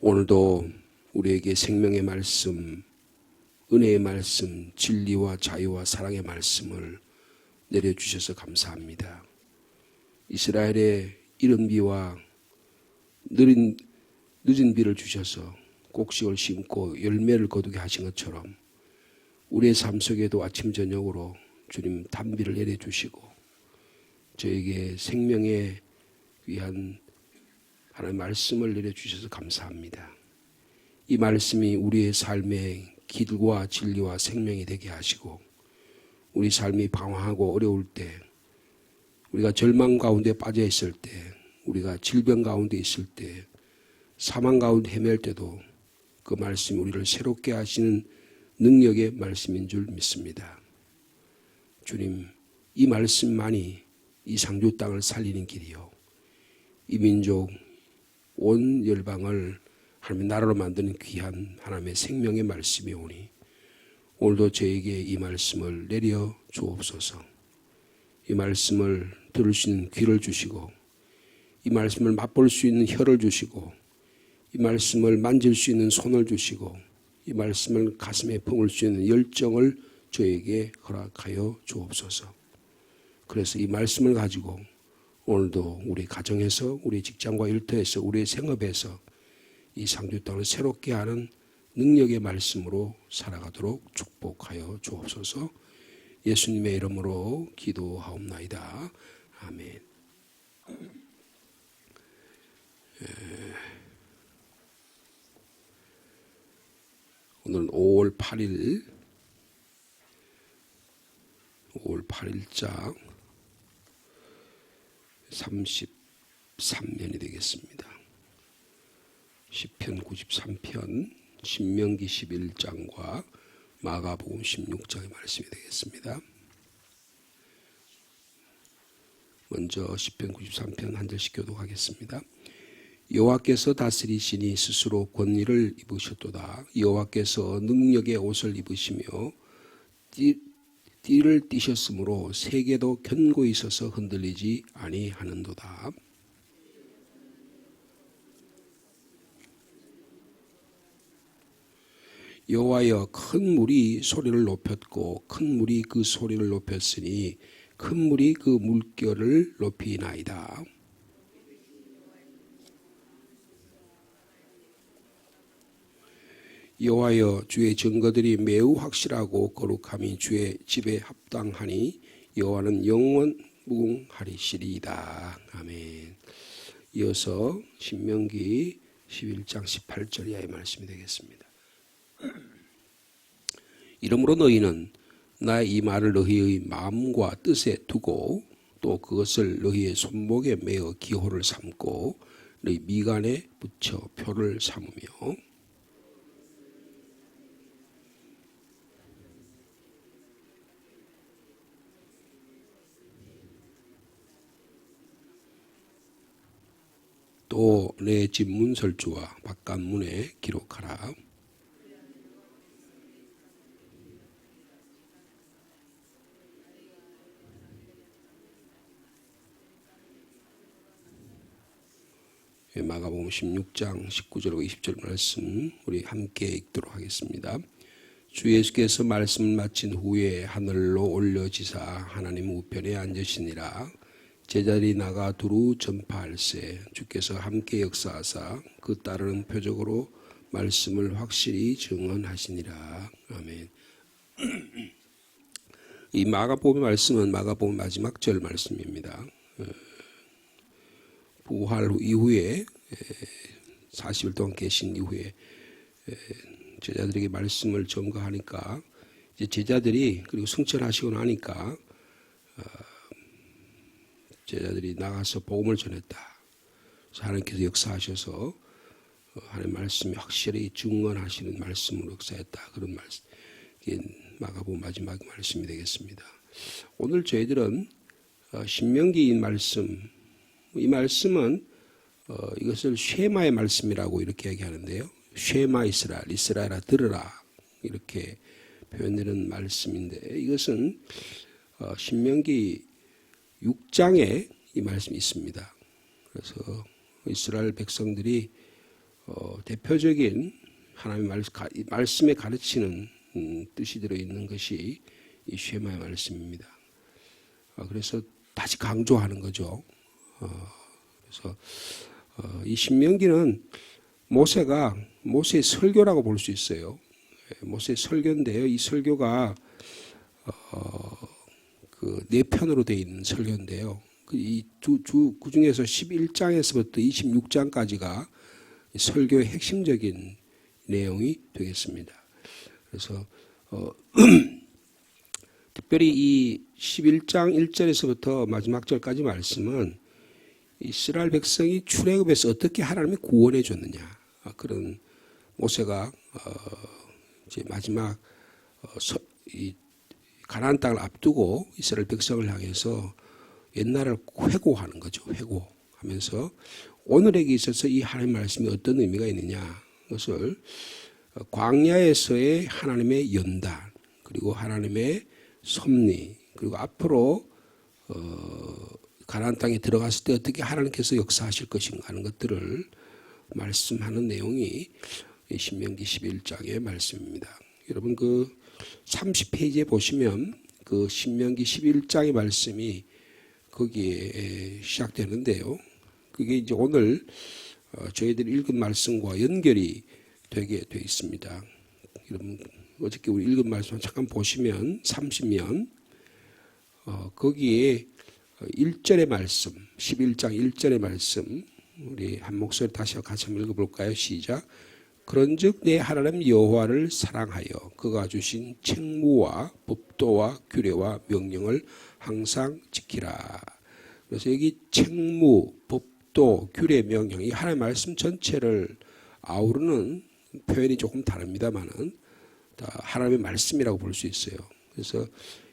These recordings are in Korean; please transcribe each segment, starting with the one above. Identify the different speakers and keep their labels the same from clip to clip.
Speaker 1: 오늘도 우리에게 생명의 말씀, 은혜의 말씀, 진리와 자유와 사랑의 말씀을 내려주셔서 감사합니다. 이스라엘의 이른 비와 늦은 비를 주셔서 곡식을 심고 열매를 거두게 하신 것처럼 우리의 삶 속에도 아침 저녁으로 주님 단비를 내려주시고 저에게 생명에 위한 하나님의 말씀을 내려주셔서 감사합니다. 이 말씀이 우리의 삶의 길과 진리와 생명이 되게 하시고 우리 삶이 방황하고 어려울 때, 우리가 절망 가운데 빠져 있을 때, 우리가 질병 가운데 있을 때, 사망 가운데 헤맬 때도 그 말씀이 우리를 새롭게 하시는 능력의 말씀인 줄 믿습니다. 주님, 이 말씀만이 이 상주 땅을 살리는 길이요, 이 민족 온 열방을 하나님의 나라로 만드는 귀한 하나님의 생명의 말씀이 오니 오늘도 저에게 이 말씀을 내려 주옵소서. 이 말씀을 들을 수 있는 귀를 주시고 이 말씀을 맛볼 수 있는 혀를 주시고 이 말씀을 만질 수 있는 손을 주시고 이 말씀을 가슴에 품을 수 있는 열정을 저에게 허락하여 주옵소서. 그래서 이 말씀을 가지고 오늘도 우리 가정에서, 우리 직장과 일터에서, 우리의 생업에서 이 상주 땅을 새롭게 하는 능력의 말씀으로 살아가도록 축복하여 주옵소서. 예수님의 이름으로 기도하옵나이다. 아멘. 오늘은 5월 8일자 33년이 되겠습니다. 시편 93편, 신명기 11장과 마가복음 16장의 말씀이 되겠습니다. 먼저 시편 93편 한 절씩 교독하겠습니다. 여호와께서 다스리시니 스스로 권위를 입으셨도다. 여호와께서 능력의 옷을 입으시며 띠를 띠셨으므로 세계도 견고히 서서 흔들리지 아니하는도다. 여호와여, 큰 물이 소리를 높였고 큰 물이 그 소리를 높였으니 큰 물이 그 물결을 높이나이다. 여호와여, 주의 증거들이 매우 확실하고 거룩함이 주의 집에 합당하니 여호와는 영원 무궁하리시리이다. 아멘. 이어서 신명기 11장 18절 이하의 말씀이 되겠습니다. 이러므로 너희는 나의 이 말을 너희의 마음과 뜻에 두고 또 그것을 너희의 손목에 매어 기호를 삼고 너희 미간에 붙여 표를 삼으며 또 내 집 문설주와 바깥문에 기록하라. 마가복음 16장 19절과 20절 말씀 우리 함께 읽도록 하겠습니다. 주 예수께서 말씀을 마친 후에 하늘로 올려지사 하나님 우편에 앉으시니라. 제자들이 나가 두루 전파할세 주께서 함께 역사하사 그 따르는 표적으로 말씀을 확실히 증언하시니라. 아멘. 이 마가복음의 말씀은 마가복음 마지막 절 말씀입니다. 부활 이후에 40일 동안 계신 이후에 제자들에게 말씀을 전가하니까 이제 제자들이 그리고 승천하시고 나니까 제자들이 나가서 복음을 전했다. 그래서 하나님께서 역사하셔서 하나님의 말씀이 확실히 증언하시는 말씀으로 역사했다. 그런 말씀. 이게 마가복음 마지막 말씀이 되겠습니다. 오늘 저희들은 신명기인 말씀, 이 말씀은 이것을 쉐마의 말씀이라고 이렇게 얘기하는데요. 쉐마 이스라엘, 이스라엘아 들으라 이렇게 표현되는 말씀인데 이것은 신명기 6장에 이 말씀이 있습니다. 그래서 이스라엘 백성들이 대표적인 하나님의 말씀에 가르치는 뜻이 들어있는 것이 이 쉐마의 말씀입니다. 그래서 다시 강조하는 거죠. 그래서 이 신명기는 모세의 설교라고 볼 수 있어요. 모세의 설교인데요. 이 설교가 그 4편으로 되어 있는 설교인데요. 그 중에서 11장에서부터 26장까지가 설교의 핵심적인 내용이 되겠습니다. 그래서 특별히 이 11장 1절에서부터 마지막 절까지 말씀은 이스라엘 백성이 출애굽에서 어떻게 하나님이 구원해 줬느냐, 그런 모세가 이제 마지막 이 가나안 땅을 앞두고 이스라엘 백성을 향해서 옛날을 회고하는 거죠. 회고하면서 오늘에게 있어서 이 하나님의 말씀이 어떤 의미가 있느냐, 그것을 광야에서의 하나님의 연단, 그리고 하나님의 섭리, 그리고 앞으로 가나안 땅에 들어갔을 때 어떻게 하나님께서 역사하실 것인가 하는 것들을 말씀하는 내용이 신명기 11장의 말씀입니다. 여러분 그 30페이지에 보시면 그 신명기 11장의 말씀이 거기에 시작되는데요. 그게 이제 오늘 저희들이 읽은 말씀과 연결이 되게 되어 있습니다. 여러분 어저께 우리 읽은 말씀 잠깐 보시면 30면 거기에 1절의 말씀, 11장 1절의 말씀, 우리 한 목소리 다시 같이 한번 읽어볼까요? 시작. 그런즉 내 하나님 여호와를 사랑하여 그가 주신 책무와 법도와 규례와 명령을 항상 지키라. 그래서 여기 책무, 법도, 규례, 명령, 이 하나님의 말씀 전체를 아우르는 표현이 조금 다릅니다만은 다 하나님의 말씀이라고 볼 수 있어요. 그래서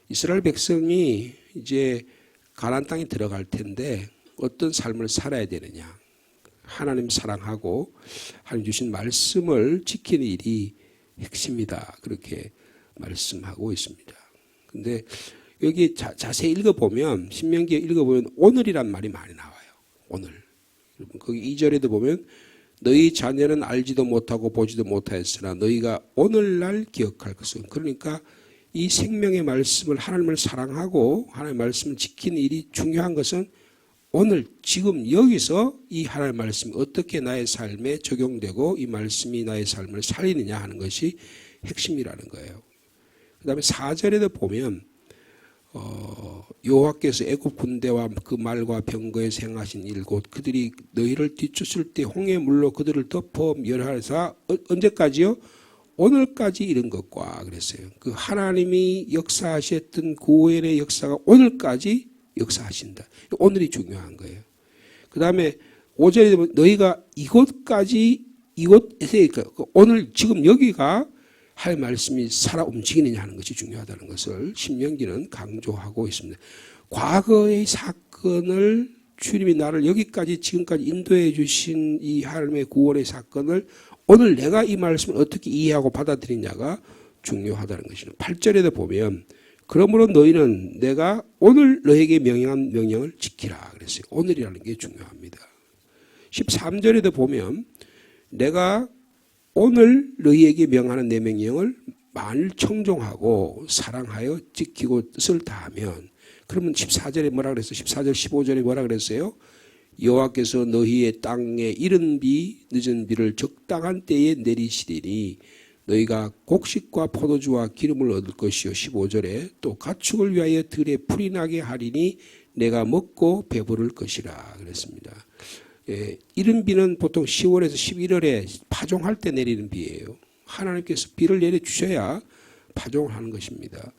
Speaker 1: 이스라엘 백성이 이제 가나안 땅에 들어갈 텐데 어떤 삶을 살아야 되느냐, 하나님 사랑하고 하나님 주신 말씀을 지키는 일이 핵심이다, 그렇게 말씀하고 있습니다. 근데 여기 자세히 읽어보면, 신명기에 읽어보면 오늘이란 말이 많이 나와요. 오늘. 거기 2절에도 보면 너희 자녀는 알지도 못하고 보지도 못하였으나 너희가 오늘날 기억할 것은, 그러니까 이 생명의 말씀을, 하나님을 사랑하고 하나님의 말씀을 지키는 일이 중요한 것은 오늘 지금 여기서 이 하나님의 말씀이 어떻게 나의 삶에 적용되고 이 말씀이 나의 삶을 살리느냐 하는 것이 핵심이라는 거예요. 그 다음에 4절에도 보면 여호와께서 애굽 군대와 그 말과 병거에서 행하신 일 곧 그들이 너희를 뒤쫓을 때 홍해 물로 그들을 덮어 멸하사 언제까지요? 오늘까지 이른 것과 그랬어요. 그 하나님이 역사하셨던 구원의 역사가 오늘까지 역사하신다. 오늘이 중요한 거예요. 그 다음에 5절에 보면 너희가 이곳에서, 오늘 지금 여기가 할 말씀이 살아 움직이느냐 하는 것이 중요하다는 것을 신명기는 강조하고 있습니다. 과거의 사건을, 주님이 나를 여기까지 지금까지 인도해 주신 이 하나님의 구원의 사건을 오늘 내가 이 말씀을 어떻게 이해하고 받아들이냐가 중요하다는 것입니다. 8절에도 보면 그러므로 너희는 내가 오늘 너에게 명령한 명령을 지키라 그랬어요. 오늘이라는 게 중요합니다. 13절에도 보면 내가 오늘 너희에게 명하는 내 명령을 만일 청종하고 사랑하여 지키고 뜻을 다하면, 그러면 14절에 뭐라 그랬어요? 14절 15절에 뭐라 그랬어요? 여호와께서 너희의 땅에 이른 비 늦은 비를 적당한 때에 내리시리니 너희가 곡식과 포도주와 기름을 얻을 것이요. 15절에 또 가축을 위하여 들에 풀이 나게 하리니 내가 먹고 배부를 것이라 그랬습니다. 이른 비는 보통 10월에서 11월에 파종할 때 내리는 비예요. 하나님께서 비를 내려주셔야 파종을 하는 것입니다.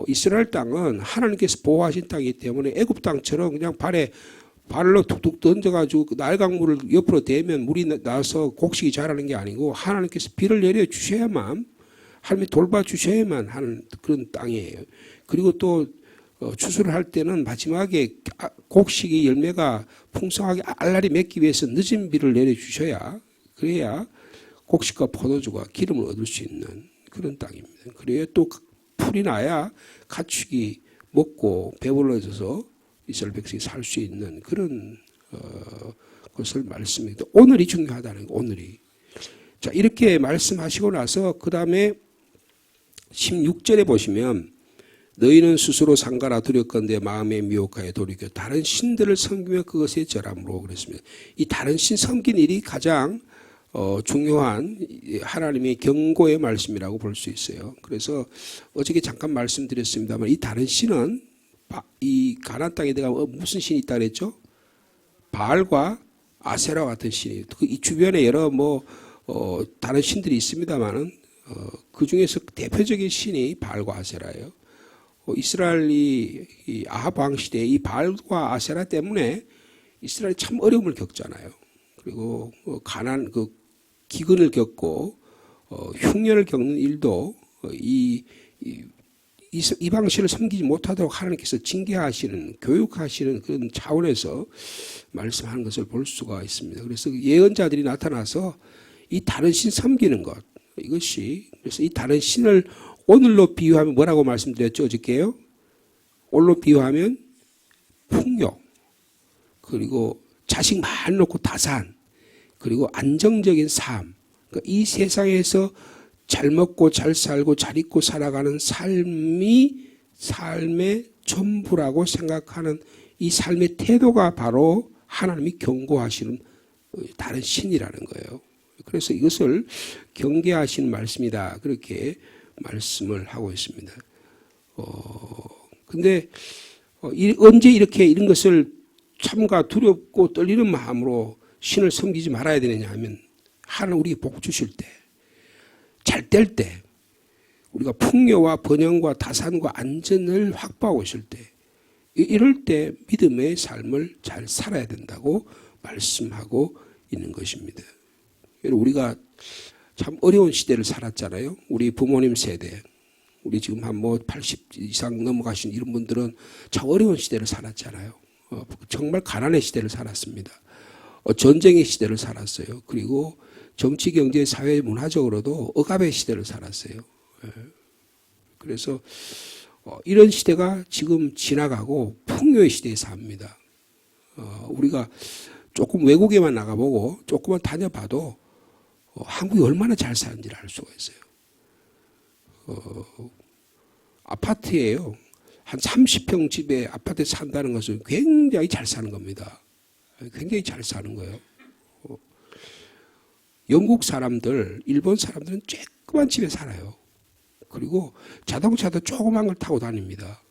Speaker 1: 이스라엘 땅은 하나님께서 보호하신 땅이기 때문에 애굽 땅처럼 그냥 발로 툭툭 던져가지고 날강물을 옆으로 대면 물이 나서 곡식이 자라는 게 아니고 하나님께서 비를 내려주셔야만, 하나님이 돌봐주셔야만 하는 그런 땅이에요. 그리고 또 추수를 할 때는 마지막에 곡식이 열매가 풍성하게 알알이 맺기 위해서 늦은 비를 내려주셔야, 그래야 곡식과 포도주가 기름을 얻을 수 있는 그런 땅입니다. 그래야 또 풀이 나야 가축이 먹고 배불러져서 이스라엘 백성이 살 수 있는 그런 것을 말씀입니다. 오늘이 중요하다는 거, 오늘이. 자, 이렇게 말씀하시고 나서 그 다음에 16절에 보시면 너희는 스스로 상가라 두렵건대 마음에 미혹하여 돌이켜 다른 신들을 섬기며 그것에 절함으로 그랬습니다. 이 다른 신 섬긴 일이 가장 중요한 하나님의 경고의 말씀이라고 볼 수 있어요. 그래서 어저께 잠깐 말씀드렸습니다만 이 다른 신은 이 가나안 땅에 들어가면 무슨 신이 있다 그랬죠? 바알과 아세라 같은 신이. 이 주변에 여러 다른 신들이 있습니다만은 그 중에서 대표적인 신이 바알과 아세라예요. 이스라엘이 이 아합 왕 시대에 이 바알과 아세라 때문에 이스라엘이 참 어려움을 겪잖아요. 그리고 가난 기근을 겪고 흉년을 겪는 일도 이방 신을 섬기지 못하도록 하나님께서 징계하시는 교육하시는 그런 차원에서 말씀하는 것을 볼 수가 있습니다. 그래서 예언자들이 나타나서 이 다른 신 섬기는 것 이것이 그래서 이 다른 신을 오늘로 비유하면 뭐라고 말씀드렸죠? 어저께요? 오늘로 비유하면 풍요 그리고 자식 많이 놓고 다산 그리고 안정적인 삶 그러니까 이 세상에서 잘 먹고 잘 살고 잘 입고 살아가는 삶이 삶의 전부라고 생각하는 이 삶의 태도가 바로 하나님이 경고하시는 다른 신이라는 거예요. 그래서 이것을 경계하시는 말씀이다. 그렇게 말씀을 하고 있습니다. 근데 언제 이렇게 이런 것을 참가 두렵고 떨리는 마음으로 신을 섬기지 말아야 되느냐 하면 하나님 우리에게 복 주실 때 잘 될 때 우리가 풍요와 번영과 다산과 안전을 확보하고 있을 때 이럴 때 믿음의 삶을 잘 살아야 된다고 말씀하고 있는 것입니다. 우리가 참 어려운 시대를 살았잖아요. 우리 부모님 세대 우리 지금 한 80 이상 넘어가신 이런 분들은 참 어려운 시대를 살았잖아요. 정말 가난의 시대를 살았습니다. 전쟁의 시대를 살았어요. 그리고 정치, 경제, 사회, 문화적으로도 억압의 시대를 살았어요. 그래서 이런 시대가 지금 지나가고 풍요의 시대에 삽니다. 우리가 조금 외국에만 나가보고 조금만 다녀봐도 한국이 얼마나 잘 사는지를 알 수가 있어요. 아파트예요. 한 30평 집에 아파트에 산다는 것은 굉장히 잘 사는 겁니다. 굉장히 잘 사는 거예요. 영국 사람들, 일본 사람들은 쬐끄만 집에 살아요. 그리고 자동차도 조그만 걸 타고 다닙니다.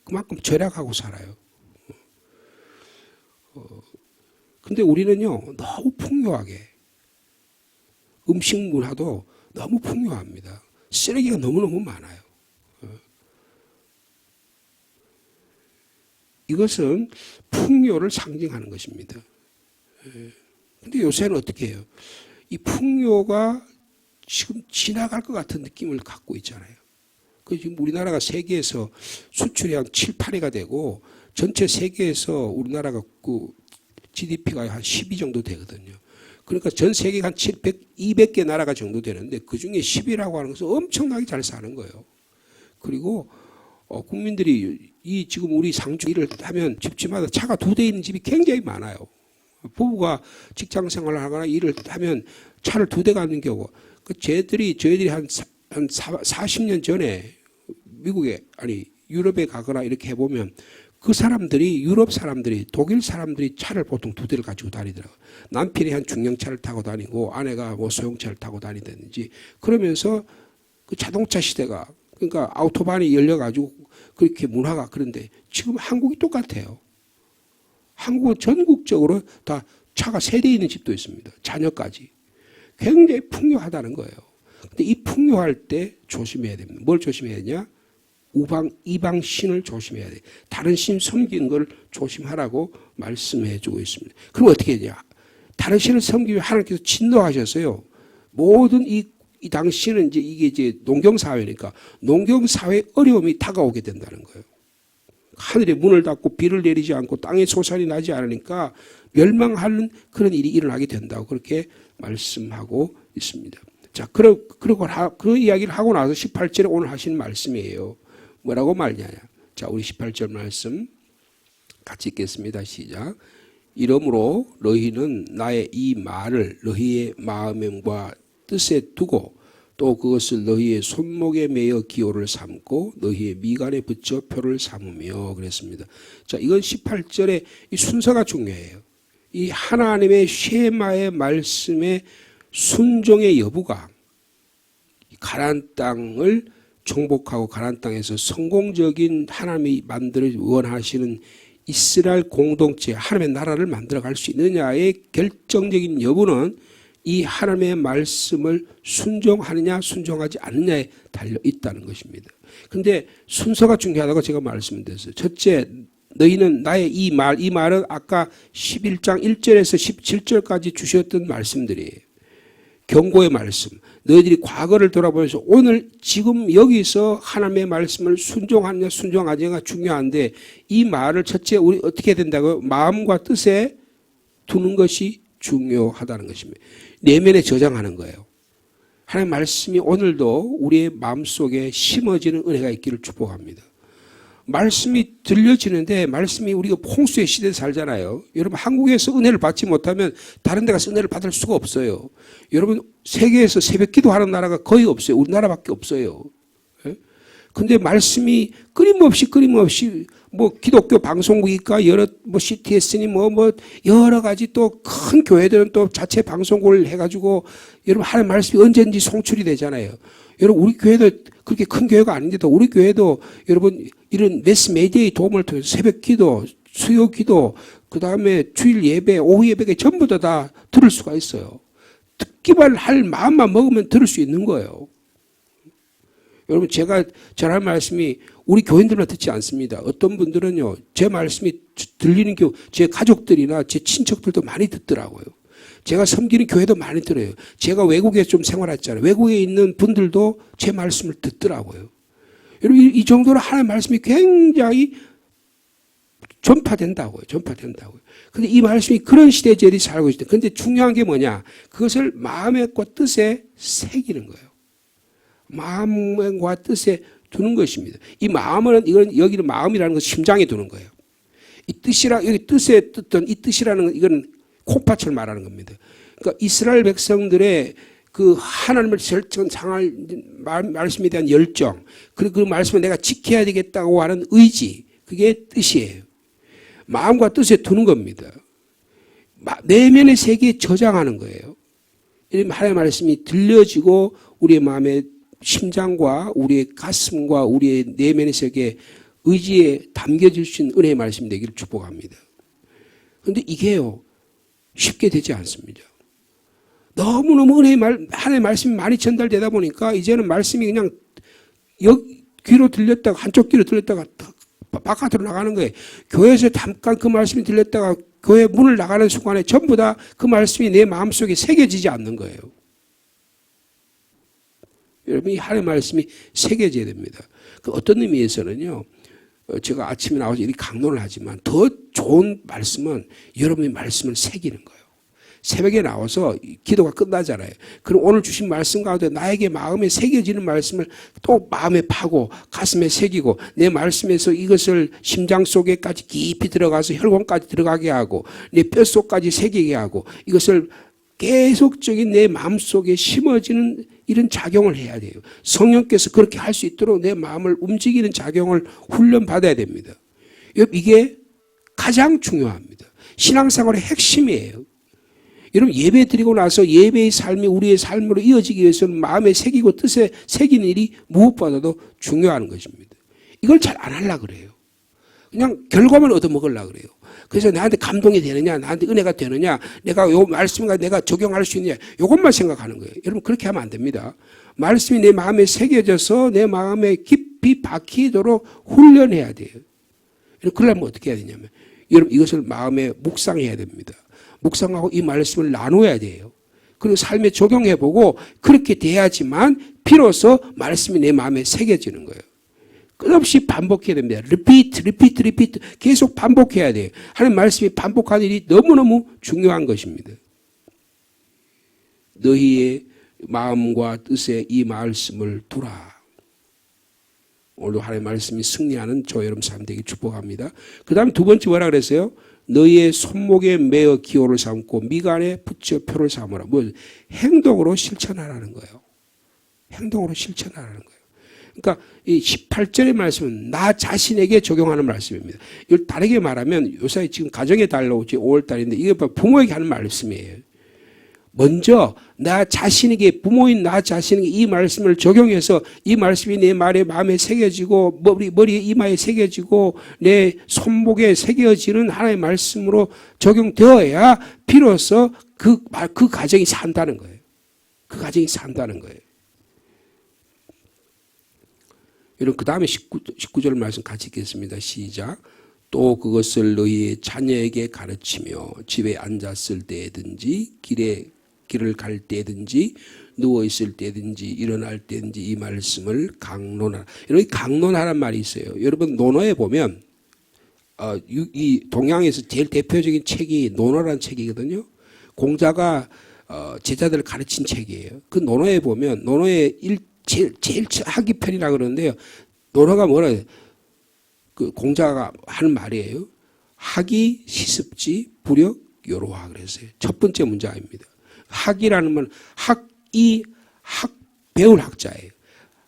Speaker 1: 그만큼 절약하고 살아요. 근데 우리는요, 너무 풍요하게 음식 문화도 너무 풍요합니다. 쓰레기가 너무너무 많아요. 이것은 풍요를 상징하는 것입니다. 근데 요새는 어떻게 해요? 이 풍요가 지금 지나갈 것 같은 느낌을 갖고 있잖아요. 지금 우리나라가 세계에서 수출이 한 7, 8위가 되고 전체 세계에서 우리나라가 GDP가 한 12 정도 되거든요. 그러니까 전 세계가 한 200개 나라가 정도 되는데 그중에 10위라고 하는 것은 엄청나게 잘 사는 거예요. 그리고 국민들이 지금 우리 상주 일을 하면 집집마다 차가 2대 있는 집이 굉장히 많아요. 부부가 직장 생활을 하거나 일을 하면 차를 2대 갖는 경우 저희들이 한 40년 전에 미국에 유럽에 가거나 이렇게 해보면 그 사람들이 유럽 사람들이 독일 사람들이 차를 보통 2대를 가지고 다니더라고요. 남편이 한 중형차를 타고 다니고 아내가 소형차를 타고 다니든지 그러면서 그 자동차 시대가 그러니까 아우토반이 열려가지고 그렇게 문화가 그런데 지금 한국이 똑같아요. 한국은 전국적으로 다 차가 3대 있는 집도 있습니다. 자녀까지. 굉장히 풍요하다는 거예요. 근데 이 풍요할 때 조심해야 됩니다. 뭘 조심해야 되냐? 이방 신을 조심해야 돼. 다른 신 섬기는 걸 조심하라고 말씀해 주고 있습니다. 그럼 어떻게 되냐? 다른 신을 섬기면 하나님께서 진노하셨어요. 모든 이 당시는 이게 농경사회니까 농경사회의 어려움이 다가오게 된다는 거예요. 하늘에 문을 닫고 비를 내리지 않고 땅에 소산이 나지 않으니까 멸망하는 그런 일이 일어나게 된다고 그렇게 말씀하고 있습니다. 자, 그리고 그 이야기를 하고 나서 18절에 오늘 하신 말씀이에요. 뭐라고 말하냐? 자, 우리 18절 말씀 같이 읽겠습니다. 시작. 이러므로 너희는 나의 이 말을 너희의 마음과 뜻에 두고 또 그것을 너희의 손목에 매어 기호를 삼고 너희의 미간에 붙여 표를 삼으며 그랬습니다. 자, 이건 18절의 이 순서가 중요해요. 이 하나님의 쉐마의 말씀의 순종의 여부가 가나안 땅을 정복하고 가나안 땅에서 성공적인 하나님이 만들어 원하시는 이스라엘 공동체, 하나님의 나라를 만들어갈 수 있느냐의 결정적인 여부는 이 하나님의 말씀을 순종하느냐 순종하지 않느냐에 달려 있다는 것입니다. 그런데 순서가 중요하다고 제가 말씀드렸어요. 첫째, 너희는 나의 이 말은 아까 11장 1절에서 17절까지 주셨던 말씀들이에요. 경고의 말씀. 너희들이 과거를 돌아보면서 오늘 지금 여기서 하나님의 말씀을 순종하느냐 순종하느냐가 중요한데 이 말을 첫째 우리 어떻게 해야 된다고요? 마음과 뜻에 두는 것이 중요하다는 것입니다. 내면에 저장하는 거예요. 하나님의 말씀이 오늘도 우리의 마음속에 심어지는 은혜가 있기를 축복합니다. 말씀이 들려지는데 말씀이 우리가 홍수의 시대에 살잖아요. 여러분 한국에서 은혜를 받지 못하면 다른 데 가서 은혜를 받을 수가 없어요. 여러분 세계에서 새벽 기도하는 나라가 거의 없어요. 우리나라밖에 없어요. 근데 말씀이 끊임없이 뭐 기독교 방송국이니까 여러 뭐 CTS니 뭐 여러 가지 또 큰 교회들은 또 자체 방송국을 해가지고 여러분 하나님 말씀이 언제든지 송출이 되잖아요. 여러분 우리 교회도 그렇게 큰 교회가 아닌데도 우리 교회도 여러분 이런 매스메디어의 도움을 통해서 새벽 기도, 수요 기도, 그 다음에 주일 예배, 오후 예배가 전부 다 들을 수가 있어요. 듣기만 할 마음만 먹으면 들을 수 있는 거예요. 여러분 제가 전할 말씀이 우리 교인들만 듣지 않습니다. 어떤 분들은요 제 말씀이 들리는 제 가족들이나 제 친척들도 많이 듣더라고요. 제가 섬기는 교회도 많이 들어요. 제가 외국에 좀 생활했잖아요. 외국에 있는 분들도 제 말씀을 듣더라고요. 여러분 이 정도로 하나님의 말씀이 굉장히 전파된다고요. 근데 이 말씀이 그런 시대에 저희들이 살고 있어요. 근데 중요한 게 뭐냐? 그것을 마음과 뜻에 새기는 거예요. 마음과 뜻에 두는 것입니다. 이 마음은 여기는 마음이라는 것은 심장에 두는 거예요. 이 뜻이라 여기 뜻에 뜻던 이 뜻이라는 건 이건 콩팥을 말하는 겁니다. 그러니까 이스라엘 백성들의 그 하나님을 절정상할 말씀에 대한 열정, 그리고 그 말씀을 내가 지켜야 되겠다고 하는 의지, 그게 뜻이에요. 마음과 뜻에 두는 겁니다. 내면의 세계에 저장하는 거예요. 이런 하나님의 말씀이 들려지고 우리의 마음의 심장과 우리의 가슴과 우리의 내면의 세계에 의지에 담겨질 수 있는 은혜의 말씀이 되기를 축복합니다. 그런데 이게요 쉽게 되지 않습니다. 너무너무 하나님의 말씀이 많이 전달되다 보니까 이제는 말씀이 그냥 귀로 들렸다가 한쪽 귀로 들렸다가 바깥으로 나가는 거예요. 교회에서 잠깐 그 말씀이 들렸다가 교회 문을 나가는 순간에 전부 다 그 말씀이 내 마음속에 새겨지지 않는 거예요. 여러분 이 하나님의 말씀이 새겨져야 됩니다. 그 어떤 의미에서는요. 제가 아침에 나와서 이렇게 강론을 하지만 더 좋은 말씀은 여러분의 말씀을 새기는 거예요. 새벽에 나와서 기도가 끝나잖아요. 그럼 오늘 주신 말씀 가운데 나에게 마음에 새겨지는 말씀을 또 마음에 파고 가슴에 새기고 내 말씀에서 이것을 심장 속에까지 깊이 들어가서 혈관까지 들어가게 하고 내 뼛속까지 새기게 하고 이것을 계속적인 내 마음속에 심어지는 이런 작용을 해야 돼요. 성령께서 그렇게 할 수 있도록 내 마음을 움직이는 작용을 훈련받아야 됩니다. 이게 가장 중요합니다. 신앙생활의 핵심이에요. 여러분 예배 드리고 나서 예배의 삶이 우리의 삶으로 이어지기 위해서는 마음에 새기고 뜻에 새기는 일이 무엇보다도 중요한 것입니다. 이걸 잘 안 하려고 그래요. 그냥 결과만 얻어먹으려고 그래요. 그래서 나한테 감동이 되느냐, 나한테 은혜가 되느냐, 내가 요 말씀과 내가 적용할 수 있느냐, 이것만 생각하는 거예요. 여러분 그렇게 하면 안 됩니다. 말씀이 내 마음에 새겨져서 내 마음에 깊이 박히도록 훈련해야 돼요. 그러려면 어떻게 해야 되냐면 여러분 이것을 마음에 묵상해야 됩니다. 묵상하고 이 말씀을 나눠야 돼요. 그리고 삶에 적용해보고 그렇게 돼야지만 비로소 말씀이 내 마음에 새겨지는 거예요. 끝없이 반복해야 됩니다. 리피트 계속 반복해야 돼요. 하나님 말씀이 반복하는 일이 너무너무 중요한 것입니다. 너희의 마음과 뜻에 이 말씀을 두라. 오늘도 하나님의 말씀이 승리하는 저 여러분 삶 되기 축복합니다. 그 다음에 두 번째 뭐라 그랬어요? 너희의 손목에 매어 기호를 삼고 미간에 붙여 표를 삼으라. 뭐 행동으로 실천하라는 거예요. 행동으로 실천하라는 거예요. 그러니까 이 18절의 말씀은 나 자신에게 적용하는 말씀입니다. 이걸 다르게 말하면 요새 지금 가정의 달로 5월달인데 이게 부모에게 하는 말씀이에요. 먼저 나 자신에게, 부모인 나 자신에게 이 말씀을 적용해서 이 말씀이 내 말에 마음에 새겨지고 머리에 이마에 새겨지고 내 손목에 새겨지는 하나의 말씀으로 적용되어야 비로소 그 가정이 산다는 거예요. 그 가정이 산다는 거예요. 여러분 그 다음에 19절 말씀 같이 읽겠습니다. 시작. 또 그것을 너희의 자녀에게 가르치며 집에 앉았을 때든지 길을 갈 때든지 누워있을 때든지 일어날 때든지 이 말씀을 강론하라. 여러분 강론하라는 말이 있어요. 여러분 논어에 보면 이 동양에서 제일 대표적인 책이 논어라는 책이거든요. 공자가 제자들을 가르친 책이에요. 그 논어에 보면 논어의 제일 하기 편이라 그러는데요. 논어가 뭐라 해요? 그 공자가 하는 말이에요. 학이 시습지 부력 요로화 그랬어요. 첫 번째 문장입니다. 학이라는 건 배울 학자예요.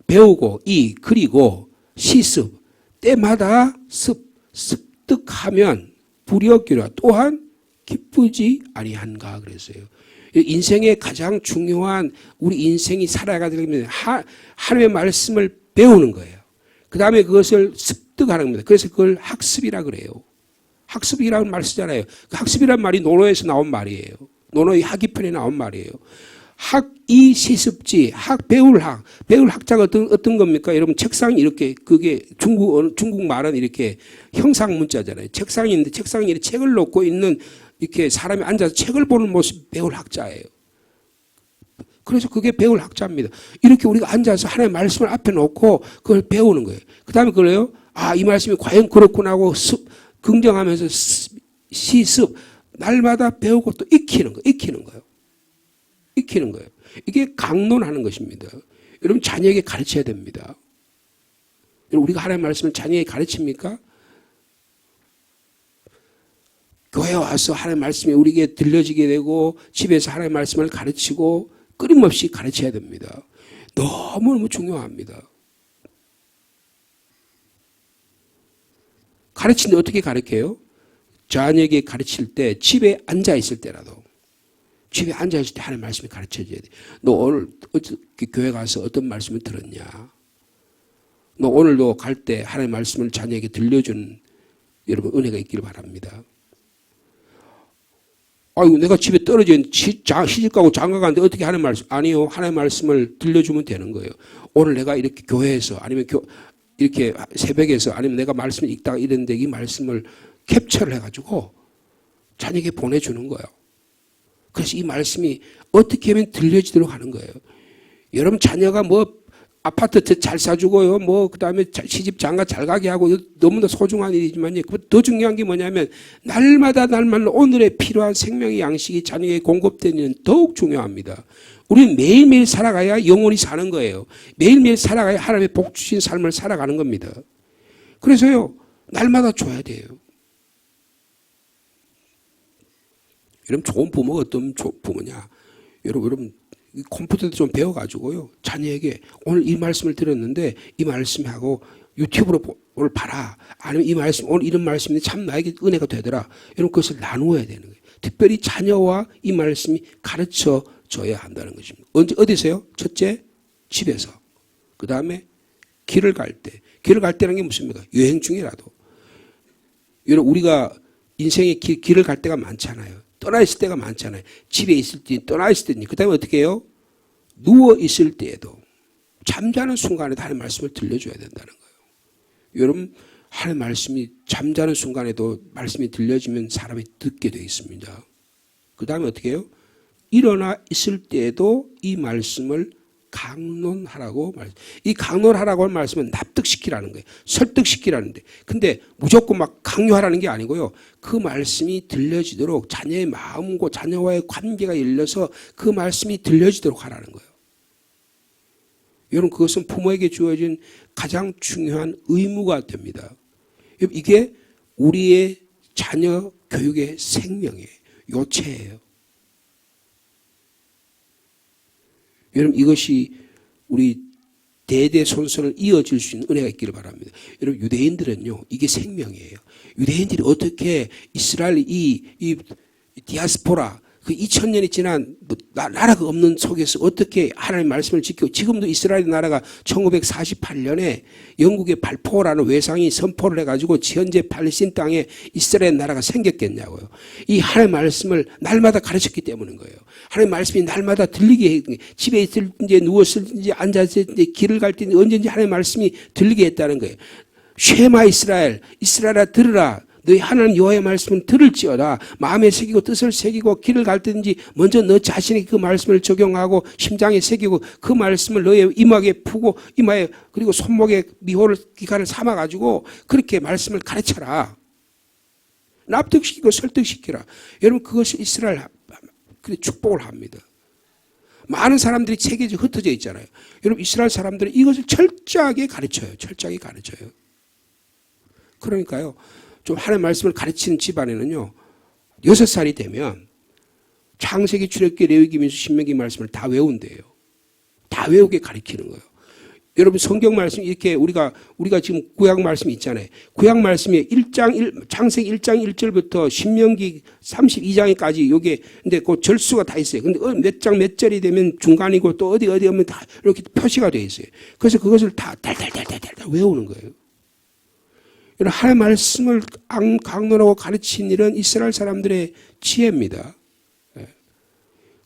Speaker 1: 배우고 그리고 시습 때마다 습득하면 부력이라 또한 기쁘지 아니한가 그랬어요. 인생의 가장 중요한 우리 인생이 살아가려면 하나님의 말씀을 배우는 거예요. 그 다음에 그것을 습득하는 겁니다. 그래서 그걸 학습이라 그래요. 학습이라는 말 쓰잖아요. 그 학습이라는 말이 논어에서 나온 말이에요. 논어의 학이편에 나온 말이에요. 학이 시습지, 배울 학자가 어떤 겁니까? 여러분 책상이 이렇게, 그게 중국 말은 이렇게 형상 문자잖아요. 책상이 있는데 책상에 이렇게 책을 놓고 있는 이렇게 사람이 앉아서 책을 보는 모습이 배울 학자예요. 그래서 그게 배울 학자입니다. 이렇게 우리가 앉아서 하나님의 말씀을 앞에 놓고 그걸 배우는 거예요. 그 다음에 그래요. 이 말씀이 과연 그렇구나 하고 긍정하면서 시습, 날마다 배우고 또 익히는 거예요. 이게 강론하는 것입니다. 여러분 자녀에게 가르쳐야 됩니다. 여러분 우리가 하나님의 말씀을 자녀에게 가르칩니까? 교회 와서 하나님의 말씀이 우리에게 들려지게 되고 집에서 하나님의 말씀을 가르치고 끊임없이 가르쳐야 됩니다. 너무너무 중요합니다. 가르치는데 어떻게 가르쳐요? 자녀에게 가르칠 때 집에 앉아있을 때라도 집에 앉아있을 때 하나님의 말씀이 가르쳐줘야 돼. 너 오늘 교회 가서 어떤 말씀을 들었냐? 너 오늘도 갈 때 하나님의 말씀을 자녀에게 들려주는 여러분 은혜가 있기를 바랍니다. 아이고 내가 집에 떨어져 있는 시집가고 장가가는데 어떻게 하나님의 말씀? 아니요. 하나님의 말씀을 들려주면 되는 거예요. 오늘 내가 이렇게 교회에서 아니면 이렇게 새벽에서 아니면 내가 말씀을 읽다가 이랬는데 이 말씀을 캡처를 해가지고 자녀에게 보내주는 거예요. 그래서 이 말씀이 어떻게 하면 들려지도록 하는 거예요. 여러분 자녀가 뭐 아파트 잘 사주고요. 뭐 그다음에 시집 장가 잘 가게 하고 너무나 소중한 일이지만요. 더 중요한 게 뭐냐면 날마다 오늘에 필요한 생명의 양식이 자녀에게 공급되는 일은 더욱 중요합니다. 우리는 매일매일 살아가야 영원히 사는 거예요. 매일매일 살아가야 하나님의 복 주신 삶을 살아가는 겁니다. 그래서요. 날마다 줘야 돼요. 여러분 좋은 부모가 어떤 부모냐. 여러분 컴퓨터도 좀 배워가지고요. 자녀에게 오늘 이 말씀을 들었는데 이 말씀하고 유튜브로 오늘 봐라. 아니면 이 말씀 오늘 이런 말씀이 참 나에게 은혜가 되더라. 여러분 그것을 나누어야 되는 거예요. 특별히 자녀와 이 말씀이 가르쳐 줘야 한다는 것입니다. 어디서요? 첫째 집에서. 그 다음에 길을 갈 때. 길을 갈 때라는 게 무슨입니까? 여행 중이라도. 여러분 우리가 인생의 길을 갈 때가 많잖아요. 떠나 있을 때가 많잖아요. 집에 있을 때, 떠나 있을 때. 그 다음에 어떻게 해요? 누워 있을 때에도 잠자는 순간에도 하나님의 말씀을 들려줘야 된다는 거예요. 여러분 하나님의 말씀이 잠자는 순간에도 말씀이 들려지면 사람이 듣게 되어 있습니다. 그 다음에 어떻게 해요? 일어나 있을 때에도 이 말씀을 강론하라고 이 강론하라고 하는 말씀은 납득시키라는 거예요. 설득시키라는데. 근데 무조건 막 강요하라는 게 아니고요. 그 말씀이 들려지도록 자녀의 마음과 자녀와의 관계가 열려서 그 말씀이 들려지도록 하라는 거예요. 여러분 그것은 부모에게 주어진 가장 중요한 의무가 됩니다. 이게 우리의 자녀 교육의 생명이에요. 요체예요. 여러분 이것이 우리 대대손손을 이어질 수 있는 은혜가 있기를 바랍니다. 여러분 유대인들은요 이게 생명이에요. 유대인들이 어떻게 이스라엘 이 디아스포라 그 2000년이 지난 나라가 없는 속에서 어떻게 하나님의 말씀을 지키고 지금도 이스라엘 나라가 1948년에 영국의 발포라는 외상이 선포를 해가지고 현재 팔레스틴 땅에 이스라엘 나라가 생겼겠냐고요. 이 하나님의 말씀을 날마다 가르쳤기 때문인 거예요. 하나님의 말씀이 날마다 들리게 해, 집에 있을지 누웠을지 앉았을지 길을 갈 때 언제든지 하나님의 말씀이 들리게 했다는 거예요. 쉐마 이스라엘아 들으라. 너희 하나님 여호와의 말씀은 들을지어다. 마음에 새기고 뜻을 새기고 길을 갈 때든지 먼저 너 자신에게 그 말씀을 적용하고 심장에 새기고 그 말씀을 너의 이마에 푸고 이마에 그리고 손목에 미호를 기관을 삼아가지고 그렇게 말씀을 가르쳐라. 납득시키고 설득시키라. 여러분 그것이 이스라엘 축복을 합니다. 많은 사람들이 세계적으로 흩어져 있잖아요. 여러분 이스라엘 사람들은 이것을 철저하게 가르쳐요. 철저하게 가르쳐요. 그러니까요. 좀 하나님의 말씀을 가르치는 집안에는요. 6살이 되면 창세기, 출애굽기, 레위기, 민수, 신명기 말씀을 다 외운대요. 다 외우게 가르치는 거예요. 여러분 성경 말씀 이렇게 우리가 지금 구약 말씀이 있잖아요. 구약 말씀이 창세기 1장 1절부터 신명기 32장까지 요게 근데 그 절수가 다 있어요. 근데 몇 장 몇 절이 되면 중간이고 또 어디 오면 다 이렇게 표시가 되어 있어요. 그래서 그것을 다 달달달달달 외우는 거예요. 하나님의 말씀을 강론하고 가르친 일은 이스라엘 사람들의 지혜입니다.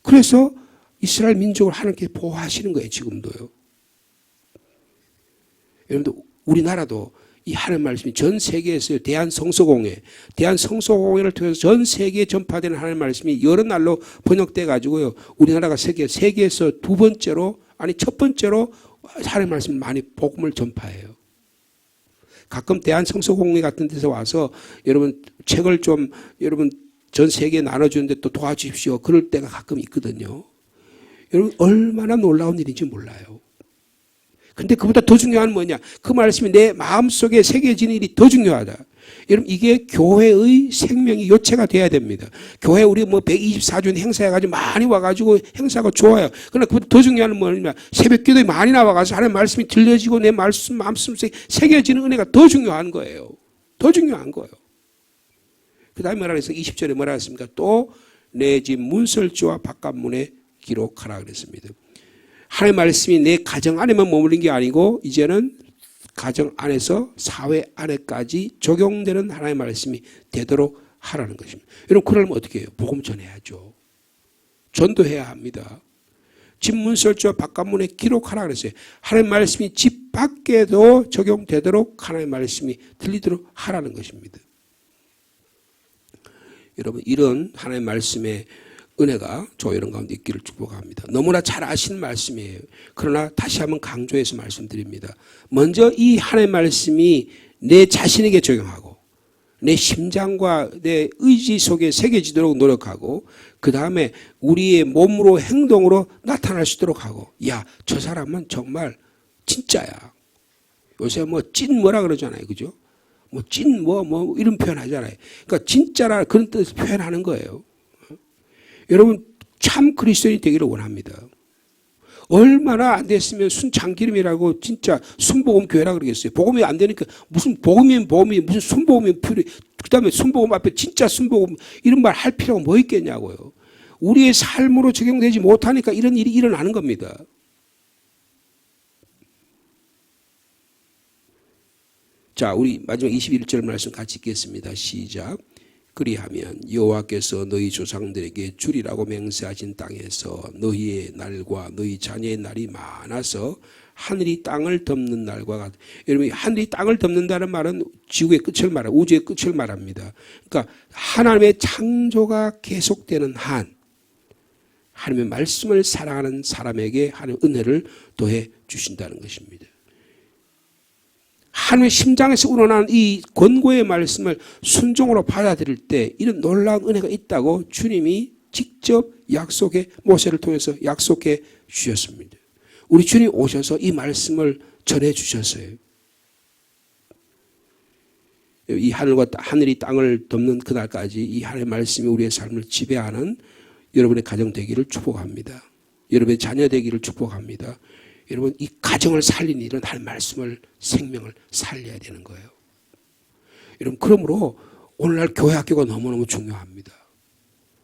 Speaker 1: 그래서 이스라엘 민족을 하나님께 보호하시는 거예요. 지금도요. 여러분들 우리나라도 이 하나님의 말씀이 전 세계에서 대한성서공회를 통해서 전 세계에 전파되는 하나님의 말씀이 여러 날로 번역돼 가지고요. 우리나라가 세계에서 첫 번째로 하나님의 말씀을 많이 복음을 전파해요. 가끔 대한성서공회 같은 데서 와서 여러분 책을 좀 여러분 전 세계에 나눠주는데 또 도와주십시오. 그럴 때가 가끔 있거든요. 여러분 얼마나 놀라운 일인지 몰라요. 근데 그보다 더 중요한 뭐냐? 그 말씀이 내 마음속에 새겨지는 일이 더 중요하다. 여러분 이게 교회의 생명이 요체가 돼야 됩니다. 교회 우리 124주년 행사해가지고 많이 와가지고 행사가 좋아요. 그러나 그보다 더 중요한 건 뭐냐? 새벽기도에 많이 나와가지고 하나님의 말씀이 들려지고 내 마음속에 새겨지는 은혜가 더 중요한 거예요. 더 중요한 거예요. 그 다음에 뭐라 그랬어요? 20절에 뭐라 했습니까? 또 내 집 문설주와 바깥문에 기록하라 그랬습니다. 하나님의 말씀이 내 가정 안에만 머무른 게 아니고 이제는 가정 안에서 사회 안에까지 적용되는 하나님의 말씀이 되도록 하라는 것입니다. 여러분 그러려면 어떻게 해요? 복음 전해야죠. 전도해야 합니다. 집 문설주와 바깥문에 기록하라 그랬어요. 하나님의 말씀이 집 밖에도 적용되도록 하나님의 말씀이 들리도록 하라는 것입니다. 여러분 이런 하나님의 말씀의 은혜가 여러분 가운데 있기를 축복합니다. 너무나 잘 아시는 말씀이에요. 그러나 다시 한번 강조해서 말씀드립니다. 먼저 이 하나님의 말씀이 내 자신에게 적용하고 내 심장과 내 의지 속에 새겨지도록 노력하고 그 다음에 우리의 몸으로 행동으로 나타날 수 있도록 하고 야, 저 사람은 정말 진짜야. 요새 찐 뭐라 그러잖아요. 그죠? 찐 이런 표현 하잖아요. 그러니까 진짜라 그런 뜻을 표현하는 거예요. 여러분 참 그리스도인이 되기를 원합니다. 얼마나 안 됐으면 순창기름이라고 진짜 순복음 교회라 그러겠어요. 복음이 안 되니까 무슨 복음이면 복음이 무슨 순복음이면 필요해. 그 다음에 순복음 앞에 진짜 순복음 이런 말 할 필요가 뭐 있겠냐고요. 우리의 삶으로 적용되지 못하니까 이런 일이 일어나는 겁니다. 자, 우리 마지막 21절 말씀 같이 읽겠습니다. 시작. 그리하면 여호와께서 너희 조상들에게 주리라고 맹세하신 땅에서 너희의 날과 너희 자녀의 날이 많아서 하늘이 땅을 덮는 날과 같아. 여러분 하늘이 땅을 덮는다는 말은 지구의 끝을 말합니다. 우주의 끝을 말합니다. 그러니까 하나님의 창조가 계속되는 한 하나님의 말씀을 사랑하는 사람에게 하나님의 은혜를 더해 주신다는 것입니다. 하나님의 심장에서 우러나는 이 권고의 말씀을 순종으로 받아들일 때 이런 놀라운 은혜가 있다고 주님이 직접 약속해 모세를 통해서 약속해 주셨습니다. 우리 주님 오셔서 이 말씀을 전해 주셨어요. 이 하늘이 땅을 덮는 그날까지 이 하나님의 말씀이 우리의 삶을 지배하는 여러분의 가정 되기를 축복합니다. 여러분의 자녀 되기를 축복합니다. 여러분 이 가정을 살리는 일은 하나님의 말씀을 생명을 살려야 되는 거예요. 여러분 그러므로 오늘날 교회 학교가 너무너무 중요합니다.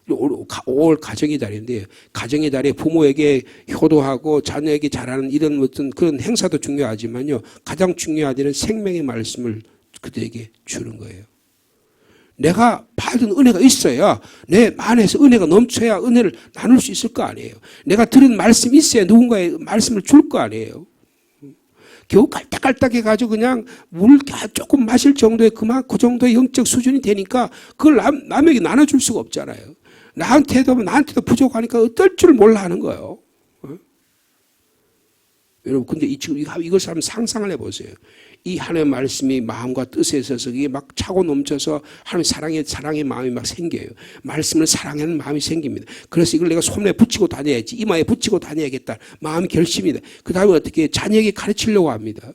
Speaker 1: 5월 가정의 달인데 가정의 달에 부모에게 효도하고 자녀에게 잘하는 이런 어떤 그런 행사도 중요하지만요. 가장 중요한 일은 생명의 말씀을 그들에게 주는 거예요. 내가 받은 은혜가 있어야 내 안에서 은혜가 넘쳐야 은혜를 나눌 수 있을 거 아니에요. 내가 들은 말씀이 있어야 누군가의 말씀을 줄 거 아니에요. 겨우 깔딱깔딱 해가지고 그냥 물 조금 마실 정도의 그 정도의 영적 수준이 되니까 그걸 남에게 나눠줄 수가 없잖아요. 나한테도 부족하니까 어떨 줄 몰라 하는 거예요. 여러분 근데 지금 이것을 한번 상상을 해보세요. 이 하나님의 말씀이 마음과 뜻에 있어서 이게 막 차고 넘쳐서 하나님의 사랑의 마음이 막 생겨요. 말씀을 사랑하는 마음이 생깁니다. 그래서 이걸 내가 손에 붙이고 다녀야지, 이마에 붙이고 다녀야겠다 마음이 결심이다. 그 다음에 어떻게 자녀에게 가르치려고 합니다.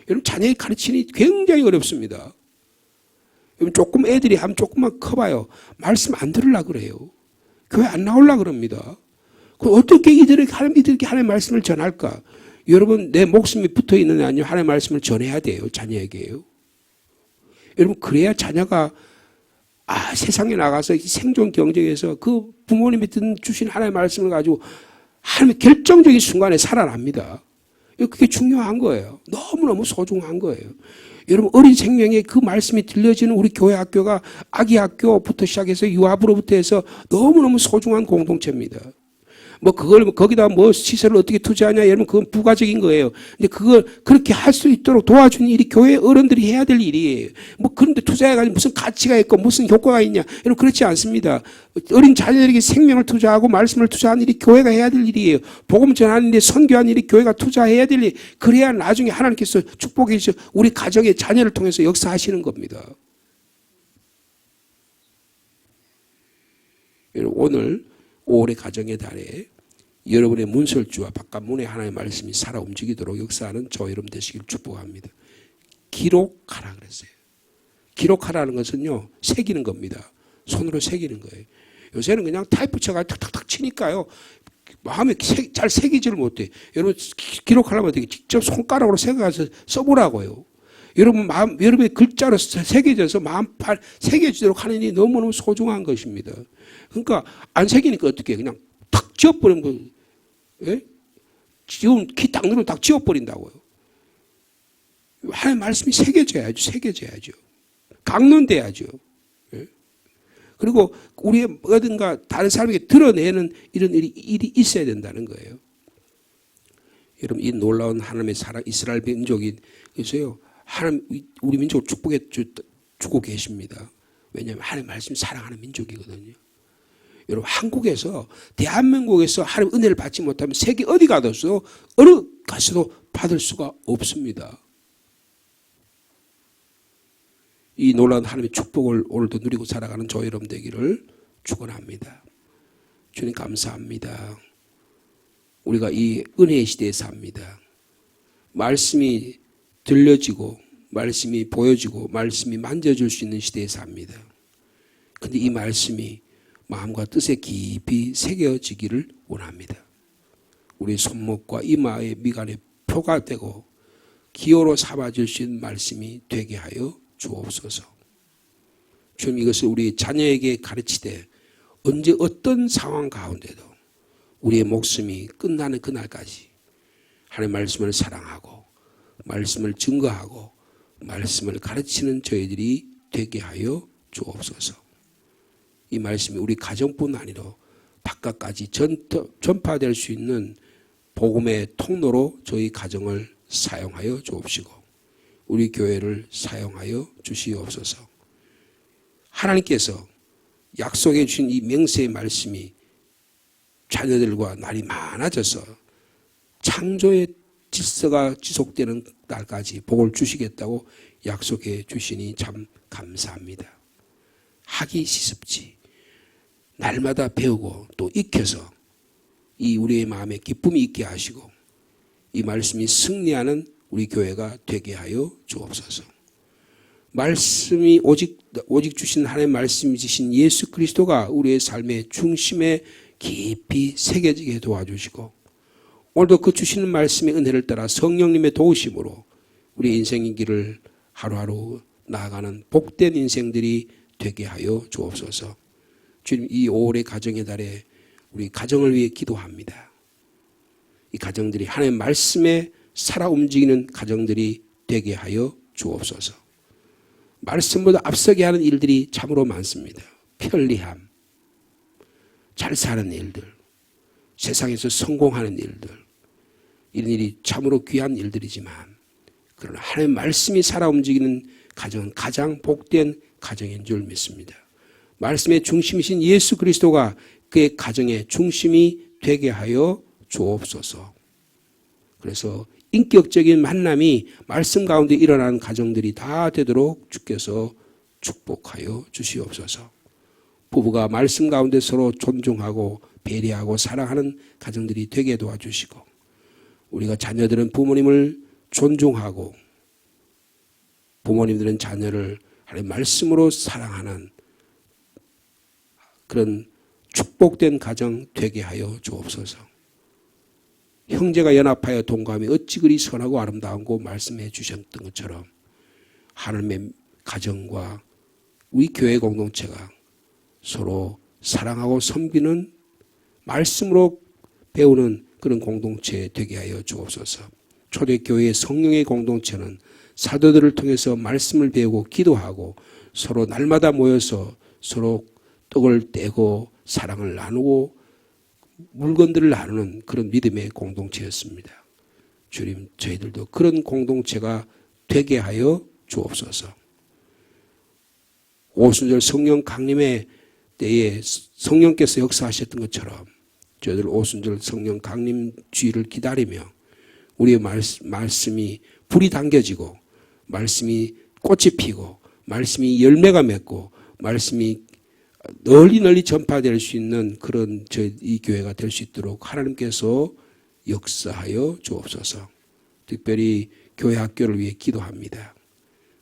Speaker 1: 여러분 자녀에게 가르치니 굉장히 어렵습니다. 여러분 조금 애들이 하면 조금만 커봐요. 말씀 안 들으려고 그래요. 교회 안 나오려고 그럽니다. 그럼 어떻게 이들에게 하나님의 말씀을 전할까? 여러분 내 목숨이 붙어 있느냐 아니면 하나님의 말씀을 전해야 돼요. 자녀에게요. 여러분 그래야 자녀가 세상에 나가서 생존 경쟁에서 그 부모님이 주신 하나님의 말씀을 가지고 하나님의 결정적인 순간에 살아납니다. 그게 중요한 거예요. 너무너무 소중한 거예요. 여러분 어린 생명에 그 말씀이 들려지는 우리 교회 학교가 아기 학교부터 시작해서 유아부로부터 해서 너무너무 소중한 공동체입니다. 거기다 시설을 어떻게 투자하냐, 여러분, 그건 부가적인 거예요. 근데 그걸 그렇게 할 수 있도록 도와주는 일이 교회 어른들이 해야 될 일이에요. 그런데 투자해가지고 무슨 가치가 있고 무슨 효과가 있냐. 여러분, 그렇지 않습니다. 어린 자녀들에게 생명을 투자하고 말씀을 투자하는 일이 교회가 해야 될 일이에요. 복음 전하는 데 선교하는 일이 교회가 투자해야 될 일. 그래야 나중에 하나님께서 축복해 주셔 우리 가정의 자녀를 통해서 역사하시는 겁니다. 여러분, 오늘 5월의 가정의 달에 여러분의 문설주와 바깥 문에 하나님의 말씀이 살아 움직이도록 역사하는 저 여러분 되시길 축복합니다. 기록하라 그랬어요. 기록하라는 것은요, 새기는 겁니다. 손으로 새기는 거예요. 요새는 그냥 타이프 쳐가 탁탁탁 치니까요, 마음에 잘 새기지를 못해. 여러분 기록하려면 어떻게 직접 손가락으로 새겨서 써보라고요. 여러분의 글자로 새겨져서 마음팔 새겨지도록 하는 일이 너무너무 소중한 것입니다. 그러니까 안 새기니까 어떻게 그냥 탁 지워버리는 거예요. 예? 지금 키 딱 누르면 딱 지워버린다고요. 하나님의 말씀이 새겨져야죠. 강론돼야죠. 예? 그리고 우리의 어딘가 다른 사람에게 드러내는 이런 일이 있어야 된다는 거예요. 여러분 이 놀라운 하나님의 사랑 이스라엘 민족이 그래서요. 하나님 우리 민족을 축복해 주고 계십니다. 왜냐하면 하나님의 말씀 사랑하는 민족이거든요. 여러분 한국에서 대한민국에서 하나님 은혜를 받지 못하면 세계 어디 가서도 어느 가서도 받을 수가 없습니다. 이 놀라운 하나님의 축복을 오늘도 누리고 살아가는 저 여러분 되기를 축원합니다. 주님 감사합니다. 우리가 이 은혜의 시대에 삽니다. 말씀이 들려지고 말씀이 보여지고 말씀이 만져줄 수 있는 시대에 삽니다. 그런데 이 말씀이 마음과 뜻에 깊이 새겨지기를 원합니다. 우리 손목과 이마의 미간에 표가 되고 기호로 삼아줄 수 있는 말씀이 되게 하여 주옵소서. 주님 이것을 우리 자녀에게 가르치되 언제 어떤 상황 가운데도 우리의 목숨이 끝나는 그날까지 하나님의 말씀을 사랑하고 말씀을 증거하고 말씀을 가르치는 저희들이 되게 하여 주옵소서. 이 말씀이 우리 가정뿐 아니라 바깥까지 전파될 수 있는 복음의 통로로 저희 가정을 사용하여 주옵시고 우리 교회를 사용하여 주시옵소서. 하나님께서 약속해 주신 이 맹세의 말씀이 자녀들과 날이 많아져서 창조의 질서가 지속되는 날까지 복을 주시겠다고 약속해 주시니 참 감사합니다. 하기 시습지 날마다 배우고 또 익혀서 이 우리의 마음에 기쁨이 있게 하시고 이 말씀이 승리하는 우리 교회가 되게 하여 주옵소서. 말씀이 오직 주신 하나님의 말씀이 주신 예수 그리스도가 우리의 삶의 중심에 깊이 새겨지게 도와주시고, 오늘도 그 주시는 말씀의 은혜를 따라 성령님의 도우심으로 우리 인생의 길을 하루하루 나아가는 복된 인생들이 되게 하여 주옵소서. 주님, 이 5월의 가정의 달에 우리 가정을 위해 기도합니다. 이 가정들이 하나님의 말씀에 살아 움직이는 가정들이 되게 하여 주옵소서. 말씀보다 앞서게 하는 일들이 참으로 많습니다. 편리함, 잘 사는 일들, 세상에서 성공하는 일들, 이런 일이 참으로 귀한 일들이지만, 그러나 하나님의 말씀이 살아 움직이는 가정은 가장 복된 가정인 줄 믿습니다. 말씀의 중심이신 예수 그리스도가 그의 가정의 중심이 되게 하여 주옵소서. 그래서 인격적인 만남이 말씀 가운데 일어나는 가정들이 다 되도록 주께서 축복하여 주시옵소서. 부부가 말씀 가운데 서로 존중하고 배려하고 사랑하는 가정들이 되게 도와주시고, 우리가 자녀들은 부모님을 존중하고 부모님들은 자녀를 하나님의 말씀으로 사랑하는 그런 축복된 가정 되게 하여 주옵소서. 형제가 연합하여 동감이 어찌 그리 선하고 아름다운고 말씀해 주셨던 것처럼 하나님의 가정과 우리 교회 공동체가 서로 사랑하고 섬기는 말씀으로 배우는 그런 공동체 되게 하여 주옵소서. 초대교회의 성령의 공동체는 사도들을 통해서 말씀을 배우고 기도하고 서로 날마다 모여서 서로 떡을 떼고 사랑을 나누고 물건들을 나누는 그런 믿음의 공동체였습니다. 주님, 저희들도 그런 공동체가 되게 하여 주옵소서. 오순절 성령 강림의 때에 성령께서 역사하셨던 것처럼 저희들 오순절 성령 강림 주일을 기다리며 우리의 말씀이 불이 당겨지고 말씀이 꽃이 피고 말씀이 열매가 맺고 말씀이 널리 전파될 수 있는 그런 이 교회가 될 수 있도록 하나님께서 역사하여 주옵소서. 특별히 교회 학교를 위해 기도합니다.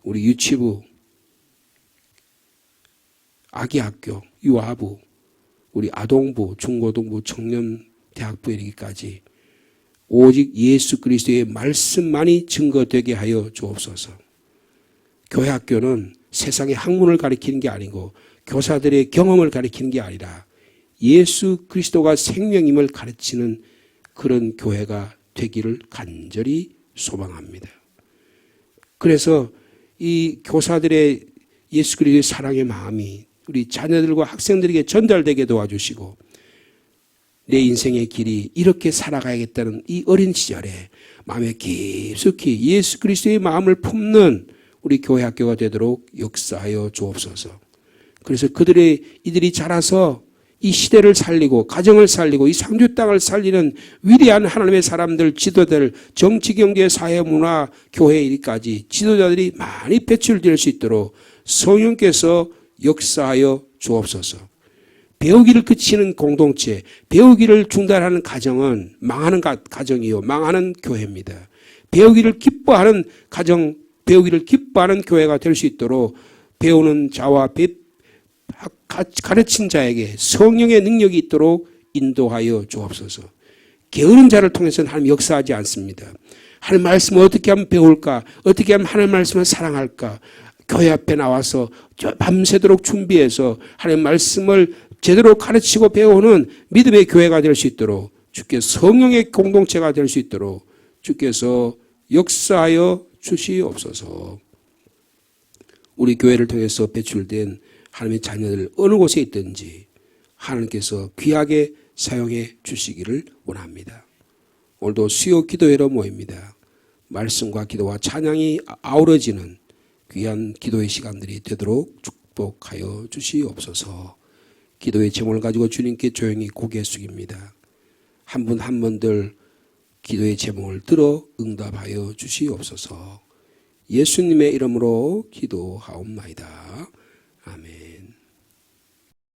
Speaker 1: 우리 유치부, 아기 학교, 유아부, 우리 아동부, 중고등부, 청년 대학부에 이르기까지 오직 예수 그리스도의 말씀만이 증거되게 하여 주옵소서. 교회 학교는 세상의 학문을 가리키는 게 아니고 교사들의 경험을 가리키는 게 아니라 예수 그리스도가 생명임을 가르치는 그런 교회가 되기를 간절히 소망합니다. 그래서 이 교사들의 예수 그리스도의 사랑의 마음이 우리 자녀들과 학생들에게 전달되게 도와주시고 내 인생의 길이 이렇게 살아가야겠다는 이 어린 시절에 마음에 깊숙이 예수 그리스도의 마음을 품는 우리 교회 학교가 되도록 역사하여 주옵소서. 그래서 이들이 자라서 이 시대를 살리고 가정을 살리고 이 상주 땅을 살리는 위대한 하나님의 사람들, 지도자들, 정치, 경제, 사회, 문화, 교회 일까지 지도자들이 많이 배출될 수 있도록 성령께서 역사하여 주옵소서. 배우기를 그치는 공동체, 배우기를 중단하는 가정은 망하는 가정이요, 망하는 교회입니다. 배우기를 기뻐하는 가정, 배우기를 기뻐하는 교회가 될 수 있도록 배우는 자와 가르친 자에게 성령의 능력이 있도록 인도하여 주옵소서. 게으른 자를 통해서는 하나님 역사하지 않습니다. 하나님 말씀을 어떻게 하면 배울까? 어떻게 하면 하나님 말씀을 사랑할까? 교회 앞에 나와서 밤새도록 준비해서 하나님 말씀을 제대로 가르치고 배우는 믿음의 교회가 될 수 있도록 주께서 성령의 공동체가 될 수 있도록 주께서 역사하여 주시옵소서. 우리 교회를 통해서 배출된 하나님의 자녀들 어느 곳에 있든지 하나님께서 귀하게 사용해 주시기를 원합니다. 오늘도 수요 기도회로 모입니다. 말씀과 기도와 찬양이 아우러지는 귀한 기도의 시간들이 되도록 축복하여 주시옵소서. 기도의 제목을 가지고 주님께 조용히 고개 숙입니다. 한 분 한 분들 기도의 제목을 들어 응답하여 주시옵소서. 예수님의 이름으로 기도하옵나이다. 아멘.